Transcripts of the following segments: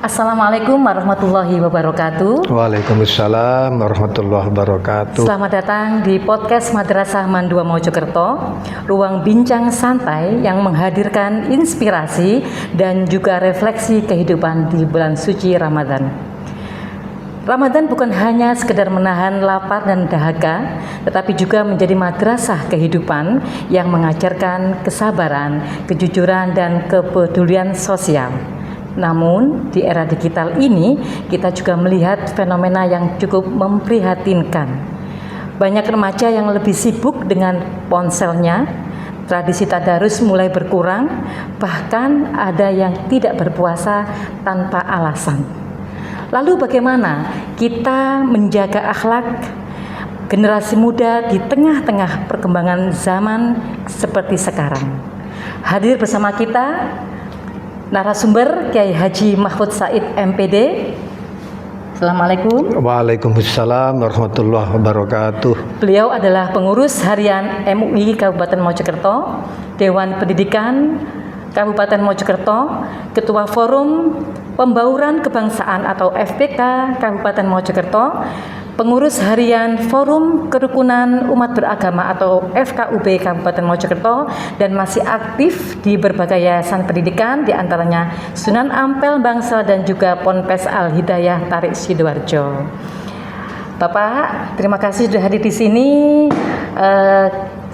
Assalamualaikum warahmatullahi wabarakatuh. Waalaikumsalam warahmatullahi wabarakatuh. Selamat datang di podcast Madrasah Mandua Mojokerto, ruang bincang santai yang menghadirkan inspirasi dan juga refleksi kehidupan di bulan suci Ramadan. Ramadan bukan hanya sekedar menahan lapar dan dahaga, tetapi juga menjadi madrasah kehidupan yang mengajarkan kesabaran, kejujuran, dan kepedulian sosial. Namun, di era digital ini, kita juga melihat fenomena yang cukup memprihatinkan. Banyak remaja yang lebih sibuk dengan ponselnya, tradisi tadarus mulai berkurang, bahkan ada yang tidak berpuasa tanpa alasan. Lalu bagaimana kita menjaga akhlak generasi muda di tengah-tengah perkembangan zaman seperti sekarang? Hadir bersama kita narasumber Kiai Haji Mahfud Said MPD. Assalamualaikum. Waalaikumsalam warahmatullahi wabarakatuh. Beliau adalah pengurus harian MUI Kabupaten Mojokerto, Dewan Pendidikan Kabupaten Mojokerto, Ketua Forum Pembauran Kebangsaan atau FPK Kabupaten Mojokerto, pengurus harian Forum Kerukunan Umat Beragama atau FKUB Kabupaten Mojokerto, dan masih aktif di berbagai yayasan pendidikan, diantaranya Sunan Ampel Bangsal dan juga Ponpes Al Hidayah Tarik Sidoarjo. Bapak, terima kasih sudah hadir di sini.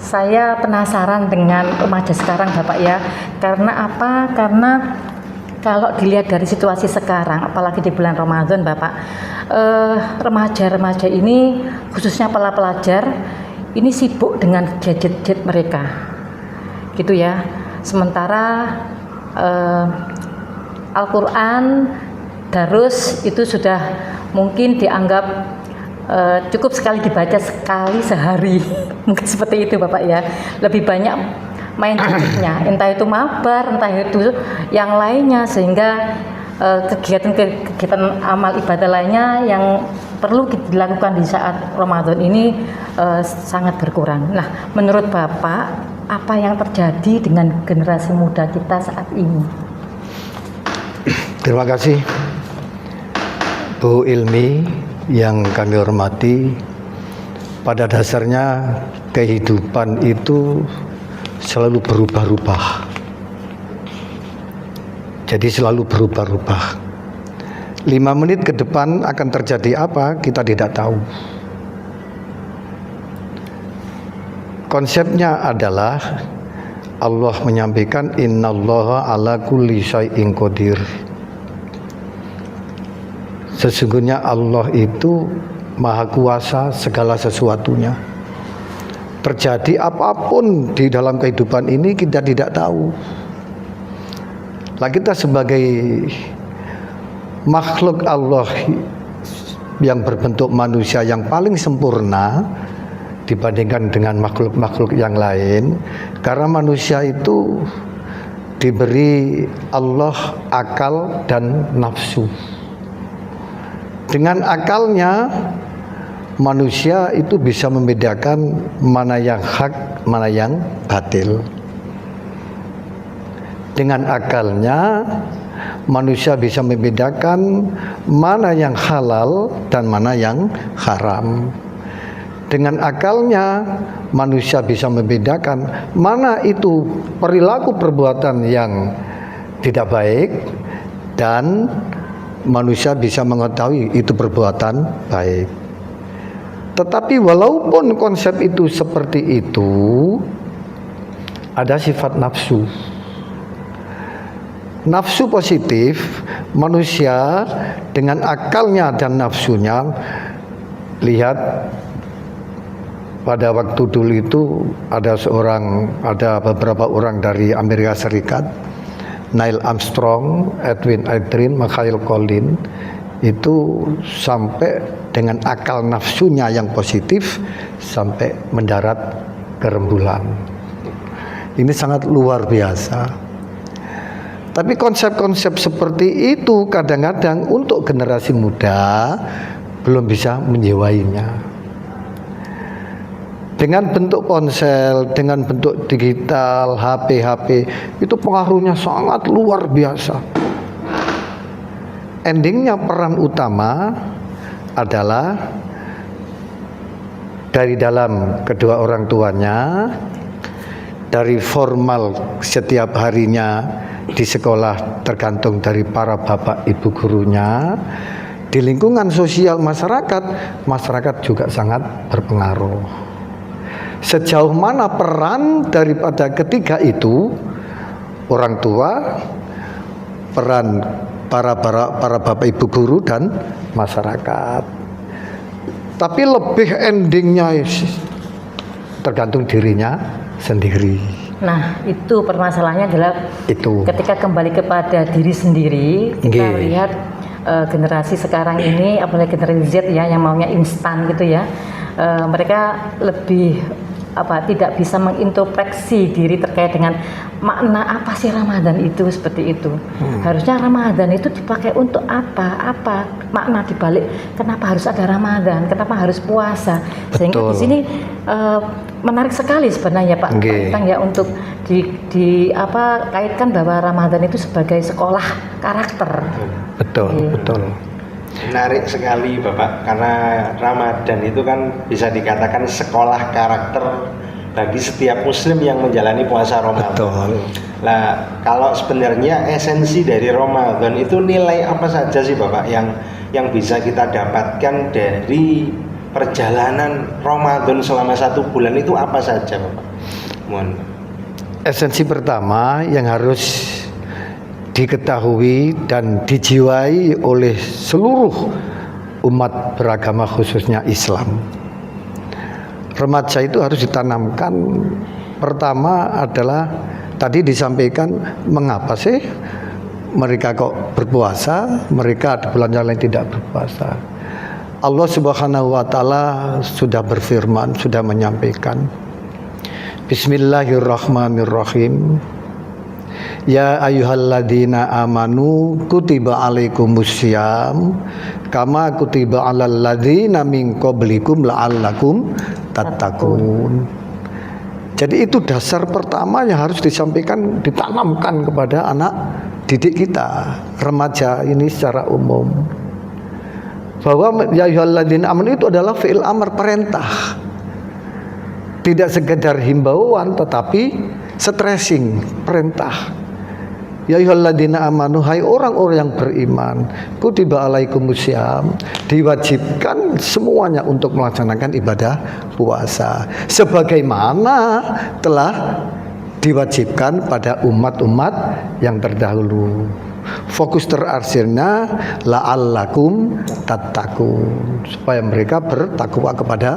Saya penasaran dengan remaja sekarang, Bapak ya. Karena apa? Karena kalau dilihat dari situasi sekarang, apalagi di bulan Ramadan, Bapak, remaja-remaja ini, khususnya para pelajar, ini sibuk dengan gadget-gadget mereka, gitu ya. Sementara Al-Quran, darus itu sudah mungkin dianggap cukup sekali dibaca sekali sehari, mungkin seperti itu Bapak ya. Lebih banyak main gadgetnya, entah itu mabar, entah itu yang lainnya, sehingga kegiatan amal ibadah lainnya yang perlu dilakukan di saat Ramadan ini sangat berkurang. Nah, menurut Bapak, apa yang terjadi dengan generasi muda kita saat ini? Terima kasih Bu Ilmi yang kami hormati. Pada dasarnya kehidupan itu selalu berubah-ubah. Jadi selalu berubah-ubah. 5 menit ke depan akan terjadi apa, kita tidak tahu. Konsepnya adalah Allah menyampaikan innallaha ala kulli syai'in qadir. Sesungguhnya Allah itu maha kuasa segala sesuatunya. Terjadi apapun di dalam kehidupan ini kita tidak tahu. Lah kita sebagai makhluk Allah yang berbentuk manusia yang paling sempurna dibandingkan dengan makhluk-makhluk yang lain, karena manusia itu diberi Allah akal dan nafsu. Dengan akalnya manusia itu bisa membedakan mana yang hak, mana yang batil. Dengan akalnya manusia bisa membedakan mana yang halal dan mana yang haram. Dengan akalnya manusia bisa membedakan mana itu perilaku perbuatan yang tidak baik, dan manusia bisa mengetahui itu perbuatan baik. Tetapi walaupun konsep itu seperti itu, ada sifat nafsu. Nafsu positif, manusia dengan akalnya dan nafsunya. Lihat pada waktu dulu itu ada beberapa orang dari Amerika Serikat, Neil Armstrong, Edwin Aldrin, Michael Collins, itu sampai dengan akal nafsunya yang positif sampai mendarat ke rembulan. Ini sangat luar biasa. Tapi konsep-konsep seperti itu kadang-kadang untuk generasi muda belum bisa menjiwainya. Dengan bentuk ponsel, dengan bentuk digital, HP itu pengaruhnya sangat luar biasa. endingnya peran utama adalah dari dalam kedua orang tuanya, dari formal setiap harinya di sekolah tergantung dari para bapak ibu gurunya, di lingkungan sosial masyarakat juga sangat berpengaruh. Sejauh mana peran daripada ketiga itu, orang tua, peran para bapak ibu guru dan masyarakat. Tapi lebih endingnya tergantung dirinya sendiri. Nah, itu permasalahannya adalah Itu. ketika kembali kepada diri sendiri, kita Nggih. lihat generasi sekarang ini, apalagi generasi Z ya, yang maunya instan gitu ya, mereka lebih tidak bisa mengintrospeksi diri terkait dengan makna apa sih Ramadan itu, seperti itu. Harusnya Ramadan itu dipakai untuk apa makna dibalik kenapa harus ada Ramadan, kenapa harus puasa. Sehingga Betul. di sini menarik sekali sebenarnya Pak Tang ya, untuk kaitkan bahwa Ramadan itu sebagai sekolah karakter. Betul. Menarik sekali Bapak, karena Ramadan itu kan bisa dikatakan sekolah karakter bagi setiap muslim yang menjalani puasa Ramadan. Betul. Nah, kalau sebenarnya esensi dari Ramadan itu nilai apa saja sih Bapak yang bisa kita dapatkan dari perjalanan Ramadan selama 1 bulan itu apa saja Bapak? Mohon. Esensi pertama yang harus diketahui dan dijiwai oleh seluruh umat beragama khususnya Islam. Remaja itu harus ditanamkan, pertama adalah tadi disampaikan mengapa sih mereka kok berpuasa, mereka di bulan yang lain tidak berpuasa. Allah Subhanahu wa taala sudah berfirman, sudah menyampaikan, Bismillahirrahmanirrahim. Ya ayyuhalladzina amanu kutiba alaikumussyam kama kutiba alal ladzina min qablikum la'allakum tattaqun. Jadi itu dasar pertama yang harus disampaikan, ditanamkan kepada anak didik kita, remaja ini secara umum. Bahwa ya ayyuhalladzina amanu itu adalah fi'il amr, perintah. Tidak sekedar himbauan tetapi stressing, perintah. Ya ayyuhalladzina amanu, hai orang-orang yang beriman, kutiba alaikumussyam, diwajibkan semuanya untuk melaksanakan ibadah puasa sebagaimana telah diwajibkan pada umat-umat yang terdahulu. Fokus terakhirnya la'allakum tattaqun, supaya mereka bertakwa kepada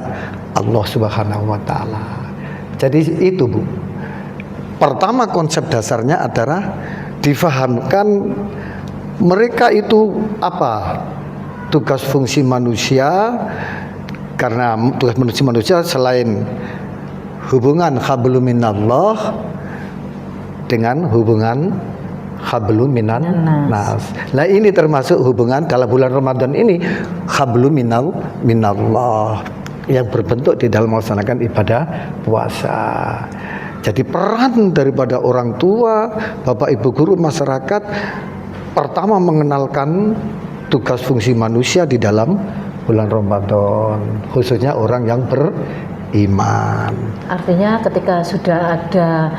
Allah Subhanahu wa taala. Jadi itu Bu. Pertama konsep dasarnya adalah difahamkan mereka itu apa tugas fungsi manusia, karena tugas manusia selain hubungan hablum minallah dengan hubungan hablum minan nas. Nah ini termasuk hubungan dalam bulan Ramadan ini hablum minallah yang berbentuk di dalam melaksanakan ibadah puasa. Jadi peran daripada orang tua, bapak ibu guru, masyarakat, pertama mengenalkan tugas fungsi manusia di dalam bulan Ramadan, khususnya orang yang beriman. Artinya ketika sudah ada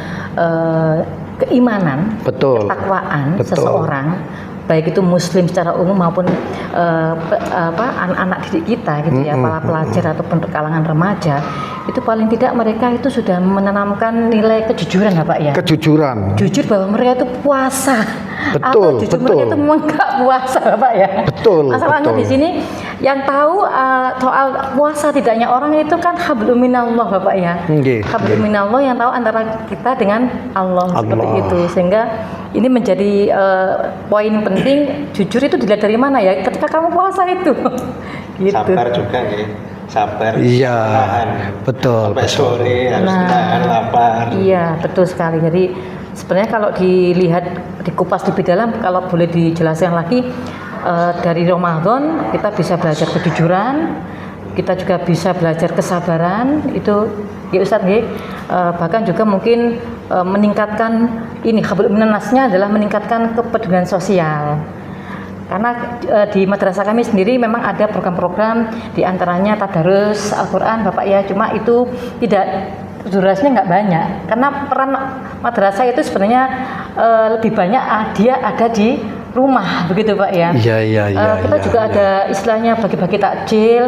keimanan, Betul. ketakwaan Betul. seseorang, baik itu muslim secara umum maupun anak-anak didik kita gitu ya, para pelajar ataupun kalangan remaja, itu paling tidak mereka itu sudah menanamkan nilai kejujuran ya Pak ya. Kejujuran. Jujur bahwa mereka itu puasa. Betul, Atau jujur betul. mereka itu memang nggak puasa Pak ya. Betul, Masalahnya betul. di sini yang tahu soal puasa tidaknya orang itu kan hablum minallah Bapak ya. Nggih, Hablum nggih. minallah yang tahu antara kita dengan Allah, seperti Allah. itu. Sehingga ini menjadi poin penting, jujur itu dilihat dari mana ya? Ketika kamu puasa itu. Gitu. Sabar juga ya. Sabar. Iya, Nahan. betul, Sampai betul. sore harus Nah. nahan lapar. Iya, betul sekali. Jadi sebenarnya kalau dilihat, dikupas lebih dalam, kalau boleh dijelaskan lagi, dari Ramadan kita bisa belajar kejujuran, kita juga bisa belajar kesabaran, itu ya Ustadz ya, bahkan juga mungkin meningkatkan ini, hablum minannasnya adalah meningkatkan kepedulian sosial. Karena di madrasah kami sendiri memang ada program-program, diantaranya tadarus Al-Quran Bapak ya, cuma itu tidak, durasinya nggak banyak, karena peran madrasah itu sebenarnya lebih banyak dia ada di rumah, begitu Pak ya. Kita juga ada istilahnya bagi-bagi takjil,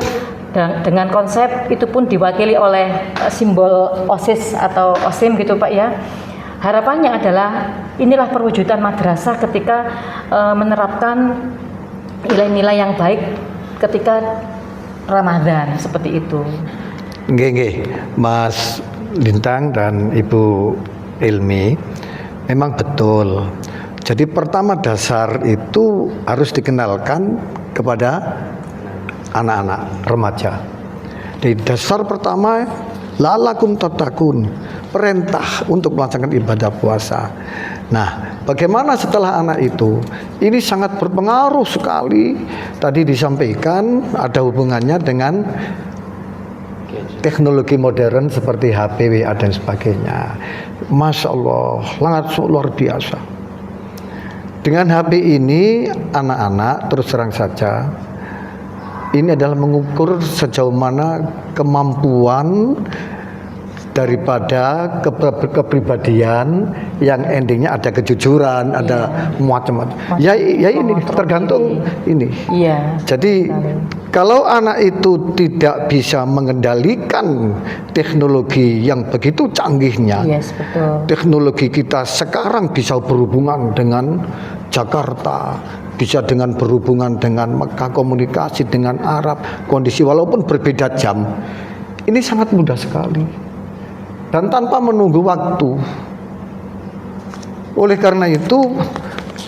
dan dengan konsep itu pun diwakili oleh simbol OSIS atau OSIM gitu Pak ya. Harapannya adalah inilah perwujudan madrasah ketika menerapkan nilai-nilai yang baik ketika Ramadan, seperti itu. Nggih, Mas Lintang dan Ibu Ilmi, memang betul. Jadi pertama dasar itu harus dikenalkan kepada anak-anak remaja. Di dasar pertama, lalakum tatakun, perintah untuk melaksanakan ibadah puasa. Nah, bagaimana setelah anak itu? Ini sangat berpengaruh sekali. Tadi disampaikan ada hubungannya dengan teknologi modern seperti HP, WA dan sebagainya. Masya Allah, sangat luar biasa. Dengan HP ini, anak-anak terus terang saja, ini adalah mengukur sejauh mana kemampuan daripada kepribadian yang endingnya ada kejujuran, ada macam-macam. Ya ini tergantung ini. Iya. Jadi kalau anak itu tidak bisa mengendalikan teknologi yang begitu canggihnya, Yes, betul. teknologi kita sekarang bisa berhubungan dengan Jakarta, bisa dengan berhubungan dengan Mekah, komunikasi dengan Arab, kondisi walaupun berbeda jam, ini sangat mudah sekali dan tanpa menunggu waktu. Oleh karena itu,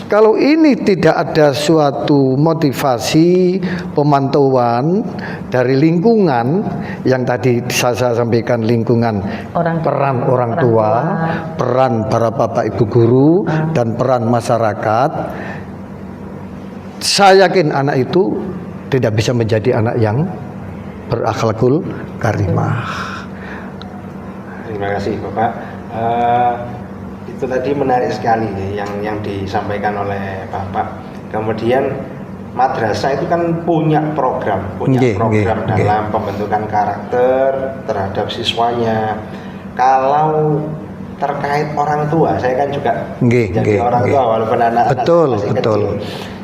kalau ini tidak ada suatu motivasi pemantauan dari lingkungan yang tadi saya sampaikan, lingkungan peran orang tua, peran para bapak ibu guru, dan peran masyarakat, saya yakin anak itu tidak bisa menjadi anak yang berakhlakul karimah. Terima kasih Bapak. Itu tadi menarik sekali ya, yang disampaikan oleh Bapak. Kemudian madrasah itu kan punya program dalam pembentukan karakter terhadap siswanya. Kalau terkait orang tua, saya kan juga jadi orang tua walaupun anak-anak masih kecil.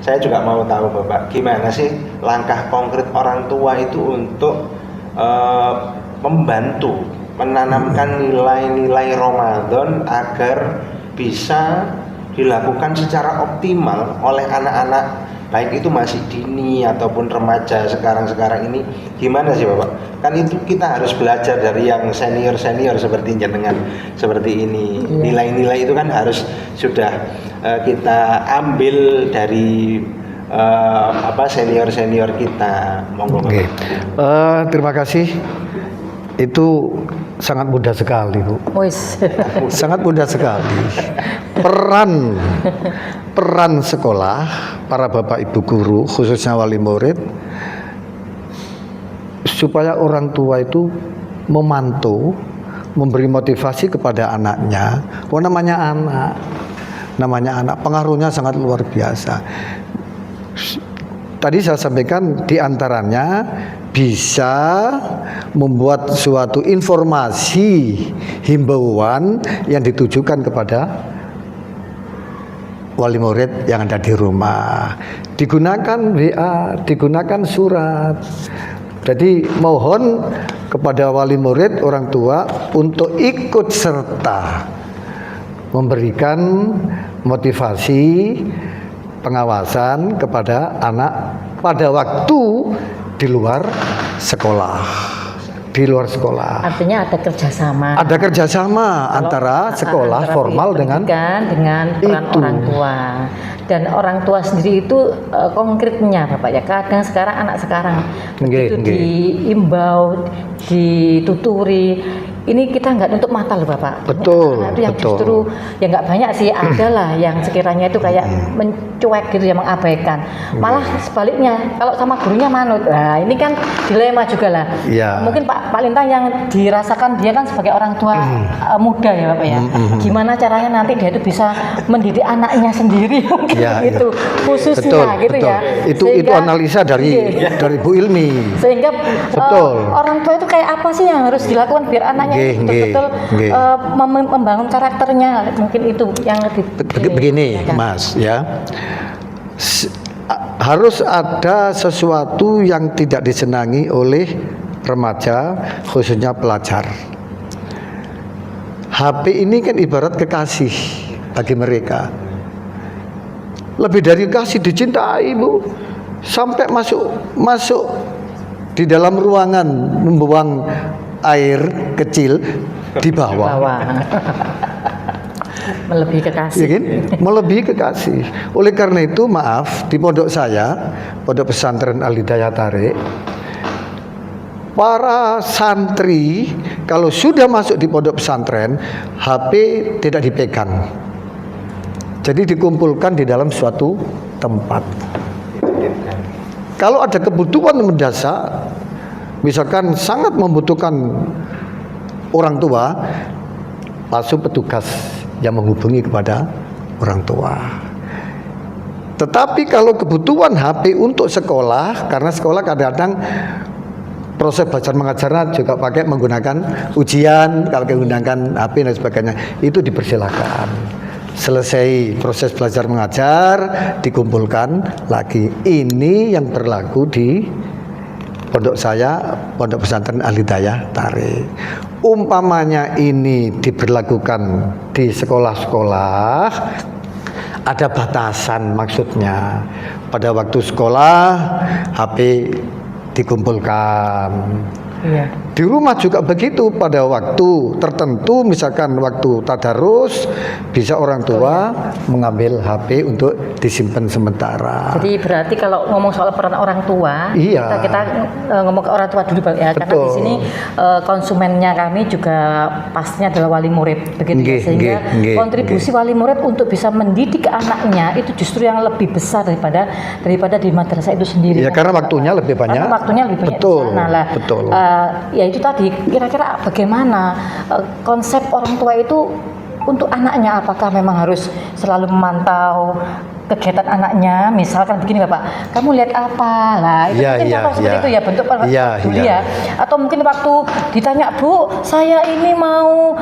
Saya juga mau tahu Bapak, gimana sih langkah konkret orang tua itu untuk membantu menanamkan nilai-nilai Ramadan agar bisa dilakukan secara optimal oleh anak-anak, baik itu masih dini ataupun remaja sekarang ini. Gimana sih Bapak? Kan itu kita harus belajar dari yang senior-senior seperti jenengan seperti ini. Nilai-nilai itu kan harus sudah kita ambil dari senior-senior kita. Monggo Bapak. Terima kasih. Itu sangat mudah sekali, Bu. Sangat mudah sekali. Peran sekolah, para bapak ibu guru, khususnya wali murid, supaya orang tua itu memantau, memberi motivasi kepada anaknya. Namanya anak, pengaruhnya sangat luar biasa. Tadi saya sampaikan diantaranya bisa membuat suatu informasi himbauan yang ditujukan kepada wali murid yang ada di rumah. Digunakan WA, digunakan surat. Jadi mohon kepada wali murid, orang tua untuk ikut serta memberikan motivasi pengawasan kepada anak pada waktu di luar sekolah. Artinya ada kerjasama. Ada kerjasama antara sekolah antara formal dengan peran orang tua. Dan orang tua sendiri itu konkretnya Bapak ya. Kadang sekarang anak sekarang begitu diimbau, dituturi, ini kita nggak nutup mata loh Bapak. Betul, Anak itu yang betul. justru ya nggak banyak sih, ada lah yang sekiranya itu kayak mencuek gitu ya, mengabaikan. Malah sebaliknya kalau sama gurunya manut. Nah ini kan dilema juga lah. Iya. Mungkin Pak Lintang yang dirasakan dia kan sebagai orang tua muda ya Bapak ya. Gimana caranya nanti dia itu bisa mendidik anaknya sendiri mungkin Iya, gitu khususnya gitu ya. Itu analisa dari Bu Ilmi. Sehingga Betul. orang tua itu kayak apa sih yang harus dilakukan biar anaknya itu betul-betul membangun karakternya, mungkin itu yang Begini Mas ya, harus ada sesuatu yang tidak disenangi oleh remaja, khususnya pelajar. HP ini kan ibarat kekasih bagi mereka. Lebih dari kasih, dicintai Bu. Sampai masuk di dalam ruangan membuang air kecil di bawah. Melebihi kekasih. Ya kan? Melebihi kekasih. Oleh karena itu maaf, di pondok saya, Pondok Pesantren Al Hidayah Tarik, para santri kalau sudah masuk di pondok pesantren, HP tidak dipegang. Jadi dikumpulkan di dalam suatu tempat. Kalau ada kebutuhan mendesak, misalkan sangat membutuhkan orang tua, langsung petugas yang menghubungi kepada orang tua. Tetapi kalau kebutuhan HP untuk sekolah, karena sekolah kadang-kadang proses belajar mengajarnya juga pakai menggunakan ujian, kalau menggunakan HP dan sebagainya, itu dipersilakan. Selesai proses belajar mengajar, dikumpulkan lagi. Ini yang berlaku di pondok saya, Pondok Pesantren Al Hidayah Tarik. Umpamanya ini diberlakukan di sekolah-sekolah, ada batasan, maksudnya pada waktu sekolah HP dikumpulkan. Iya. Di rumah juga begitu, pada waktu tertentu, misalkan waktu tadarus, bisa orang tua mengambil HP untuk disimpan sementara. Jadi berarti kalau ngomong soal peran orang tua, Iya. kita ngomong ke orang tua dulu Pak, ya, karena di sini konsumennya kami juga pastinya adalah wali murid, begitu ya, sehingga kontribusi wali murid untuk bisa mendidik anaknya itu justru yang lebih besar daripada di madrasah itu sendiri. Ya, karena waktunya lebih banyak. Karena waktunya lebih banyak Betul, di sana lah. betul. Ya itu tadi, kira-kira bagaimana konsep orang tua itu untuk anaknya, apakah memang harus selalu memantau kegiatan anaknya, misalkan begini Bapak, kamu lihat apa lah, itu mungkin contoh seperti itu ya, bentuk peduli ya. Atau mungkin waktu ditanya, Bu, saya ini mau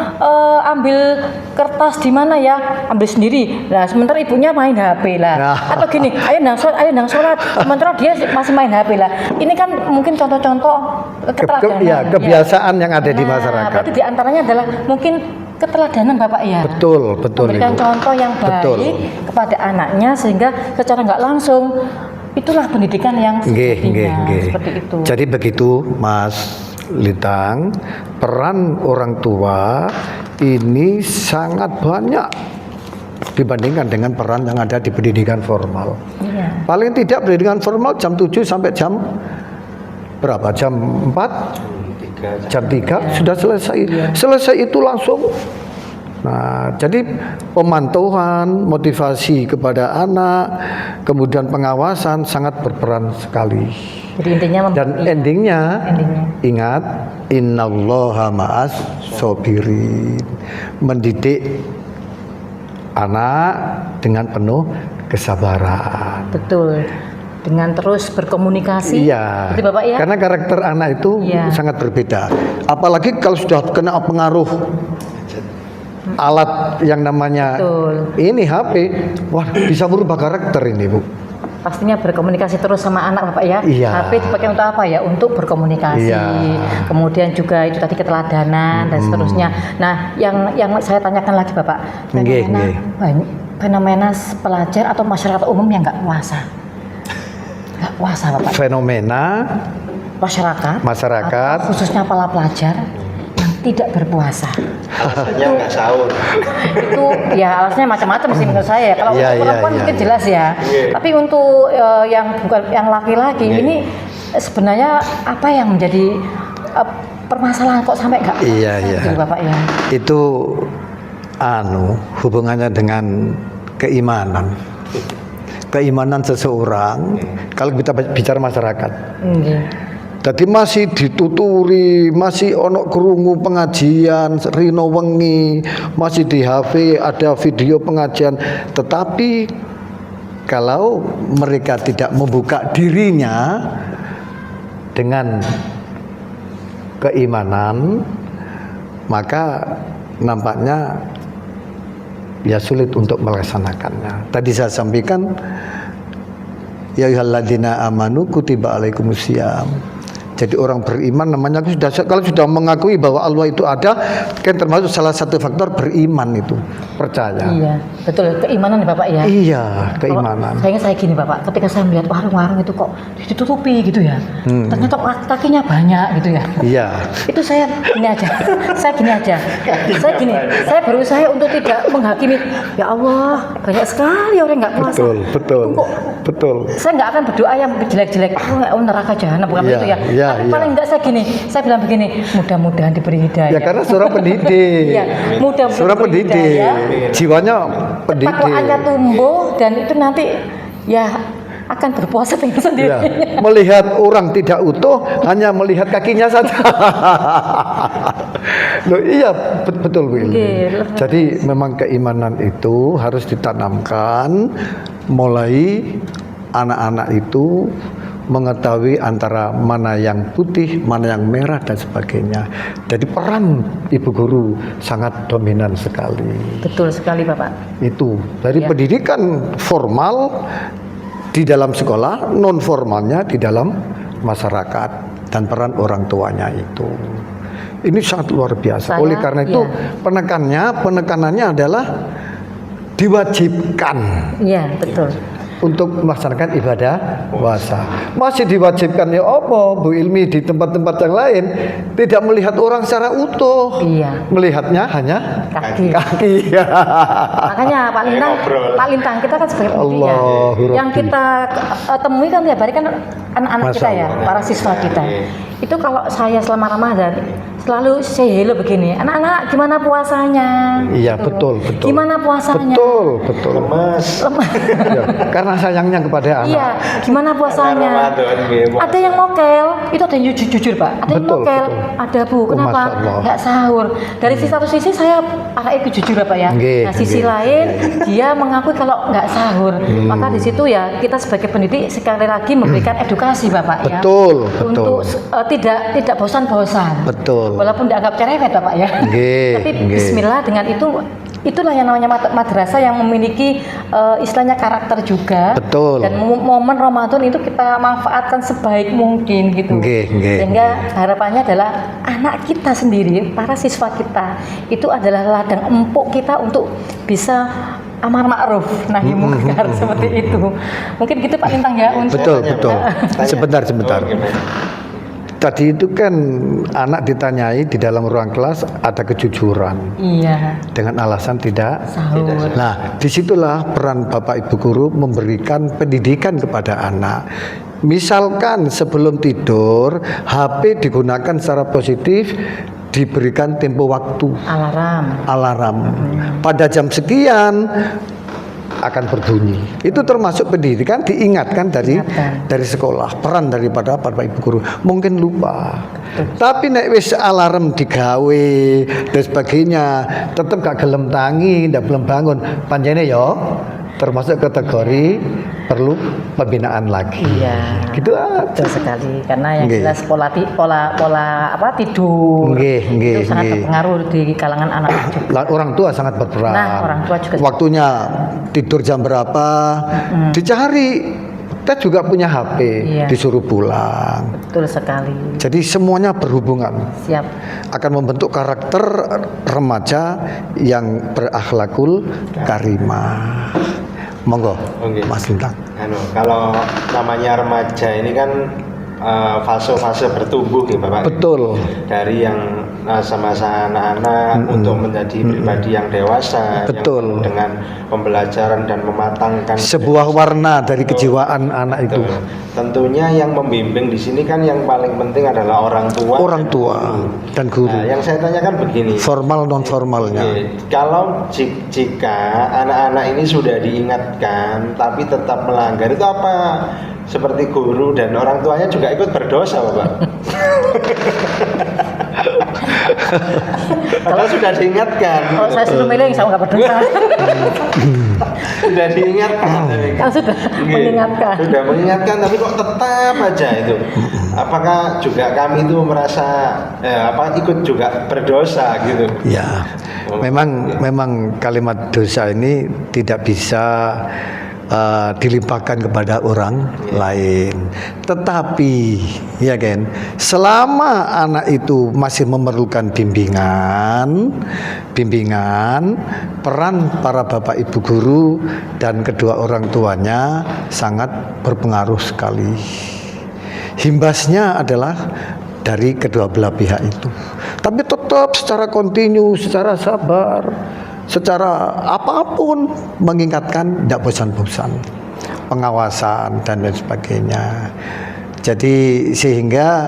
ambil kertas di mana ya, ambil sendiri. Nah sementara ibunya main HP lah. Atau gini, ayo nang sholat, sementara dia masih main HP lah. Ini kan mungkin contoh-contoh keteladanan. Kebiasaan yang ada di masyarakat. Berarti diantaranya adalah mungkin keteladanan Bapak ya. Betul. Memberikan contoh yang baik kepada anaknya, sehingga secara nggak langsung itulah pendidikan yang sejatinya. Seperti itu. Jadi begitu Mas Lintang, peran orang tua ini sangat banyak dibandingkan dengan peran yang ada di pendidikan formal. Iya. Paling tidak pendidikan formal jam 7 sampai jam berapa? Jam 4? Jam 3 sudah selesai. Selesai itu langsung. Nah, jadi pemantauan, motivasi kepada anak, kemudian pengawasan sangat berperan sekali. Jadi intinya dan endingnya ingat, innallaha ma'as sobirin. Mendidik anak dengan penuh kesabaran. Betul. Dengan terus berkomunikasi. Iya. Betul Bapak ya. Karena karakter anak itu sangat berbeda. Apalagi kalau sudah kena pengaruh alat yang namanya ini HP, wah bisa berubah karakter ini Bu. Pastinya berkomunikasi terus sama anak Bapak ya. Iya. HP dipakai untuk apa ya? Untuk berkomunikasi. Iya. Kemudian juga itu tadi keteladanan dan seterusnya. Nah, yang saya tanyakan lagi Bapak, fenomena pelajar atau masyarakat umum yang nggak puasa. Nggak puasa Bapak. Fenomena masyarakat khususnya para pelajar yang tidak berpuasa. Alasannya nggak sahur. Itu ya alasannya macam-macam sih menurut saya. Kalau untuk perempuan mungkin jelas ya. Tapi untuk yang bukan yang laki-laki ini sebenarnya apa yang menjadi permasalahan kok sampai nggak Iya, puasa iya. gitu Bapak ya. Itu hubungannya dengan keimanan. Keimanan seseorang kalau kita bicara masyarakat. Nggih. Jadi masih dituturi, masih ono krungu pengajian, rino wengi, masih di HP ada video pengajian. Tetapi kalau mereka tidak membuka dirinya dengan keimanan, maka nampaknya ya sulit untuk melaksanakannya. Tadi saya sampaikan, ya ayyuhalladzina amanu kutiba alaikumusiyam. Jadi orang beriman namanya kalau sudah mengakui bahwa Allah itu ada, kan termasuk salah satu faktor beriman itu, percaya. Iya, betul, keimanan ya Bapak ya. Iya, keimanan. Kayaknya saya gini Bapak, ketika saya melihat warung-warung itu kok ditutupi gitu ya, ternyata kakinya banyak gitu ya. Iya. Itu saya gini aja, saya berusaha untuk tidak menghakimi. Ya Allah, banyak sekali orang nggak puasa. Betul. Saya nggak akan berdoa yang jelek-jelek. Oh neraka jahanam bukan Iya, itu ya. iya, Tapi iya. paling enggak saya bilang begini, mudah-mudahan diberi hidayah. Ya karena seorang pendidik. Iya, mudah-mudahan Seorang diberi pendidik, hidayah. jiwanya pendidik. Ketakwaannya tumbuh dan itu nanti ya akan berpuasa dengan sendiri. Ya, melihat orang tidak utuh hanya melihat kakinya saja. Loh iya betul Bu Ilmi. Jadi memang keimanan itu harus ditanamkan mulai anak-anak itu mengetahui antara mana yang putih, mana yang merah dan sebagainya. Jadi peran ibu guru sangat dominan sekali. Betul sekali Bapak. Itu dari Ya. pendidikan formal di dalam sekolah, non formalnya di dalam masyarakat dan peran orang tuanya itu. Ini sangat luar biasa. Oleh karena itu penekanannya adalah diwajibkan Iya, betul. untuk melaksanakan ibadah puasa. Masih diwajibkan ya apa Bu Ilmi di tempat-tempat yang lain tidak melihat orang secara utuh. Iya. Melihatnya hanya Kaki. Makanya Pak Lintang kita kan sebagai pendidik ya. Allahu Rabbi. Yang kita temui kan tiap hari kan anak-anak Masya kita ya, Allah. para siswa kita. Itu kalau saya selama Ramadan selalu say hello begini, anak-anak gimana puasanya? Iya, Gitu. betul. Gimana puasanya? Betul. Lemes. Ya, karena sayangnya kepada anak. Iya, gimana puasanya? Ramadan, gitu. Ada yang mokel, itu ada yang jujur Pak. Ada yang Betul, mokel, betul. ada Bu. Kenapa Masya Allah. nggak sahur? Dari satu sisi saya anak itu jujur Pak ya. Nggih, Nah sisi nggih. lain dia mengakui kalau nggak sahur. Maka di situ ya kita sebagai pendidik sekali lagi memberikan edukasi Bapak ya. Betul. Untuk tidak bosan-bosan. Betul. Walaupun dianggap cerewet Bapak ya. Nggih, Tapi nggih. Bismillah dengan itulah yang namanya madrasah yang memiliki istilahnya karakter juga. Betul. Dan momen Ramadan itu kita manfaatkan sebaik mungkin gitu. Nggih. Sehingga harapannya adalah anak kita sendiri, para siswa kita itu adalah ladang empuk kita untuk bisa amar ma'ruf nahi munkar seperti itu. Mungkin gitu Pak Lintang ya untuk Betul. Tanya. Sebentar. Oh, gimana? Tadi itu kan anak ditanyai di dalam ruang kelas ada kejujuran Iya, dengan alasan tidak. sahur. Nah, disitulah peran Bapak Ibu Guru memberikan pendidikan kepada anak. Misalkan sebelum tidur HP digunakan secara positif, diberikan tempo waktu alarm. Pada jam sekian akan berbunyi. Itu termasuk pendidikan diingatkan dari sekolah. Peran daripada Bapak Ibu Guru mungkin lupa. Tapi nek wis alarm digawe dan sebagainya, tetap gak gelem tangi, ndak belum bangun. Panjene yo termasuk kategori perlu pembinaan lagi. Iya. Gitu aja. Betul sekali, karena yang Nggih. jelas pola tidur Nggih, itu sangat nggih. berpengaruh di kalangan anak juga. Orang tua sangat berperan. Nah, orang tua juga. Waktunya tidur jam berapa? Dicari. Kita juga punya HP, Iya. disuruh pulang. Betul sekali. Jadi semuanya berhubungan. Siap. Akan membentuk karakter remaja yang berakhlakul karimah. Monggo, Oke. Mas Lintang. Kalau namanya remaja ini kan fase-fase bertumbuh ya Bapak. Betul. Dari yang masa-masa anak-anak untuk menjadi pribadi yang dewasa, Betul. yang dengan pembelajaran dan mematangkan Sebuah warna dari kejiwaan anak itu. Betul. Tentunya yang membimbing di sini kan yang paling penting adalah orang tua. Orang tua dan guru. Nah, yang saya tanyakan begini. Formal non formalnya. Kalau jika anak-anak ini sudah diingatkan tapi tetap melanggar, itu apa? Seperti guru dan orang tuanya juga ikut berdosa, Bapak. Kalau sudah diingatkan. Kalau saya suruh milih yang saya nggak berdosa. Sudah diingatkan. Kan sudah mengingatkan. Sudah mengingatkan, tapi kok tetap aja itu. Apakah juga kami itu merasa ikut juga berdosa gitu? Ya, memang kalimat dosa ini tidak bisa dilimpahkan kepada orang lain. Tetapi ya kan, selama anak itu masih memerlukan bimbingan, peran para bapak ibu guru dan kedua orang tuanya sangat berpengaruh sekali. Himbasnya adalah dari kedua belah pihak itu. Tapi tetap secara kontinu, secara sabar, secara apapun mengingatkan, tidak bosan-bosan, pengawasan dan lain sebagainya. Jadi sehingga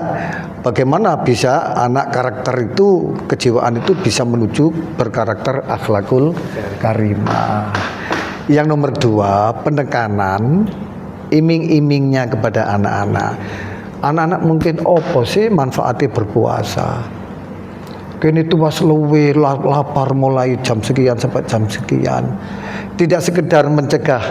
bagaimana bisa anak karakter itu, kejiwaan itu bisa menuju berkarakter akhlakul karimah. Yang nomor 2, penekanan iming-imingnya kepada anak-anak. Anak-anak mungkin opo sih manfaatnya berpuasa. Kini itu was luwe lapar mulai jam sekian sampai jam sekian. Tidak sekedar mencegah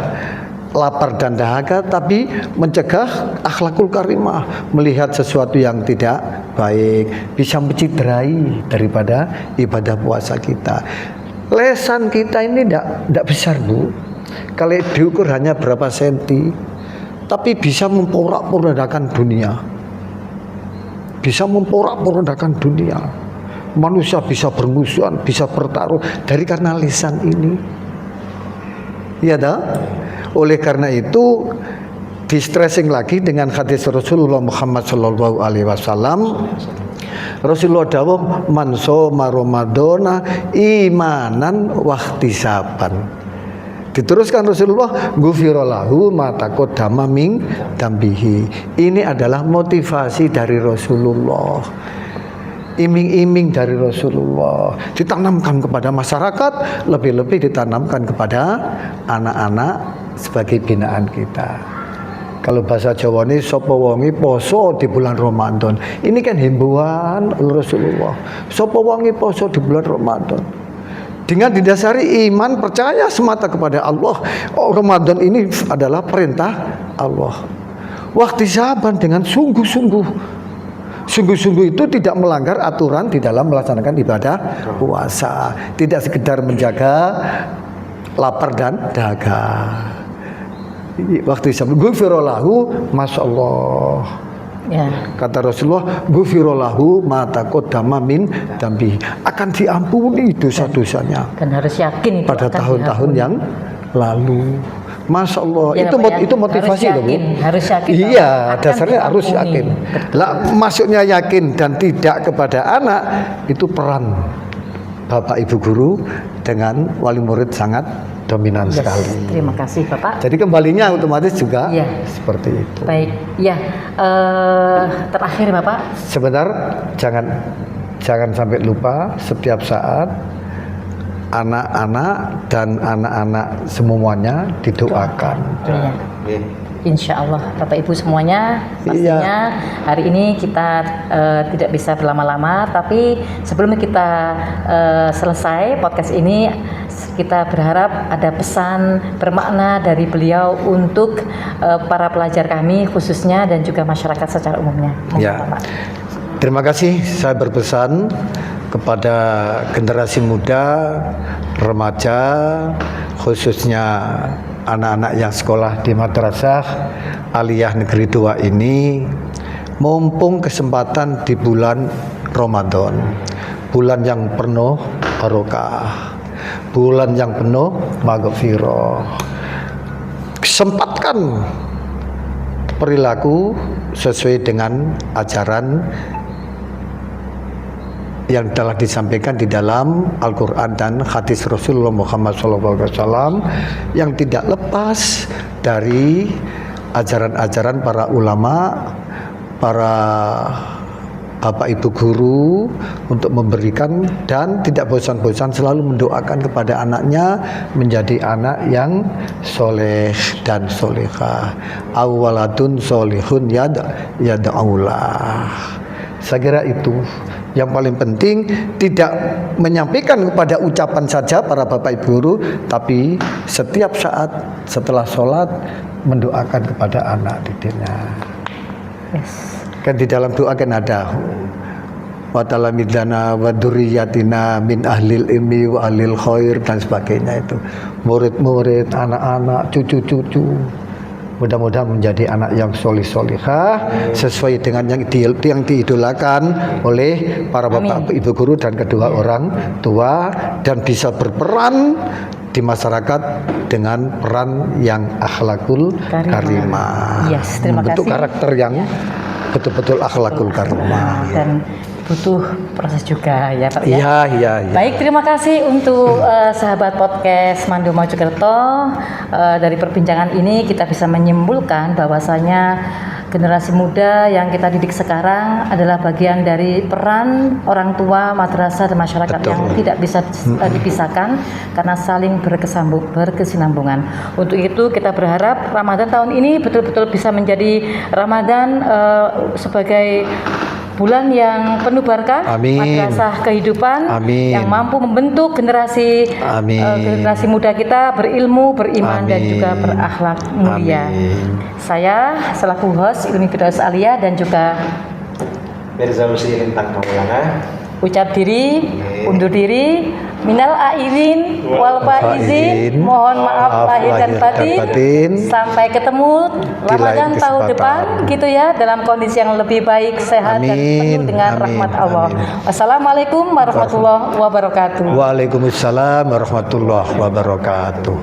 lapar dan dahaga, tapi mencegah akhlakul karimah, melihat sesuatu yang tidak baik, bisa menciderai daripada ibadah puasa kita. Lesan kita ini tidak besar, Bu. Kalau diukur hanya berapa senti, tapi bisa memporak-porandakan dunia. Bisa memporak-porandakan dunia. Manusia bisa bermusuhan, bisa bertaruh dari karena lisan ini. Ya dah. Oleh karena itu di-stressing lagi dengan hadis Rasulullah Muhammad sallallahu alaihi wasallam. Rasulullah dawuh, man shoma ramadhana imanan wahtisaban. Diteruskan Rasulullah, ghufira lahu ma taqaddama min dambihi. Ini adalah motivasi dari Rasulullah. Iming-iming dari Rasulullah ditanamkan kepada masyarakat, lebih-lebih ditanamkan kepada anak-anak sebagai binaan kita. Kalau bahasa Jawa ini sapa wonge poso di bulan Ramadan. Ini kan himbauan Rasulullah. Sapa wonge poso di bulan Ramadan. Dengan didasari iman percaya semata kepada Allah. Ramadan ini adalah perintah Allah. Waktu saban dengan sungguh-sungguh. Sungguh-sungguh itu tidak melanggar aturan di dalam melaksanakan ibadah puasa. Tidak sekedar menjaga lapar dan dahaga. Waktu saban ghufira lahu, masyaallah. Ya. Kata Rasulullah, ghufira lahu ma taqaddama min dambi. Akan diampuni dosa-dosanya. Dan harus yakin itu pada tahun-tahun yang lalu. Masya Allah, ya, itu motivasi loh, Bu. Harus yakin. Iya, dasarnya harus yakin. Lah, masuknya yakin dan tidak kepada anak, itu peran Bapak Ibu guru dengan wali murid sangat dominan sekali. Terima kasih Bapak. Jadi kembalinya otomatis juga seperti itu. Baik, ya terakhir Bapak. Sebentar, jangan sampai lupa setiap saat anak-anak dan anak-anak semuanya didoakan. Insya Allah Bapak Ibu semuanya pastinya hari ini kita tidak bisa berlama-lama, tapi sebelum kita selesai podcast ini kita berharap ada pesan bermakna dari beliau untuk para pelajar kami khususnya dan juga masyarakat secara umumnya. Terima kasih. Saya berpesan kepada generasi muda, remaja, khususnya anak-anak yang sekolah di Madrasah Aliyah Negeri 2 ini, mumpung kesempatan di bulan Ramadan, bulan yang penuh barokah, bulan yang penuh maghfirah. Sempatkan perilaku sesuai dengan ajaran yang telah disampaikan di dalam Al-Quran dan hadis Rasulullah Muhammad SAW yang tidak lepas dari ajaran-ajaran para ulama, para bapak ibu guru untuk memberikan dan tidak bosan-bosan selalu mendoakan kepada anaknya menjadi anak yang soleh dan solehah. Awaladun solihun yad'aulah. Saya kira itu yang paling penting, tidak menyampaikan kepada ucapan saja para bapak ibu guru, tapi setiap saat setelah sholat mendoakan kepada anak didiknya. Yes. Kan di dalam doa kan ada wa talamidana wa dzurriyyatina min ahlil ilmi wa ahlil khair dan sebagainya itu. Murid-murid, anak-anak, cucu-cucu mudah-mudahan menjadi anak yang solih-solihah sesuai dengan yang diidolakan oleh para bapak ibu guru dan kedua orang tua, dan bisa berperan di masyarakat dengan peran yang akhlakul karimah, Yes, terima membentuk kasih. karakter yang betul-betul akhlakul karimah. Dan butuh proses juga ya Pak ya. Iya. Baik, terima kasih untuk sahabat podcast Mandu Mojokerto. Dari perbincangan ini kita bisa menyimpulkan bahwasanya generasi muda yang kita didik sekarang adalah bagian dari peran orang tua, madrasah dan masyarakat yang tidak bisa dipisahkan karena saling berkesinambungan. Untuk itu kita berharap Ramadan tahun ini betul-betul bisa menjadi Ramadan sebagai bulan yang penuh berkah, madrasah kehidupan yang mampu membentuk generasi generasi muda kita berilmu, beriman dan juga berakhlak mulia. Saya selaku host Ilmi Firdaus Alia dan juga Mirza Husi Lintang Maulana ucap diri, undur diri, minal aidin wal faizin, mohon maaf lahir dan batin. Sampai ketemu Ramadan tahun depan gitu ya, dalam kondisi yang lebih baik, sehat dan penuh dengan rahmat Allah. Wassalamualaikum warahmatullahi wabarakatuh. Waalaikumsalam warahmatullahi wabarakatuh.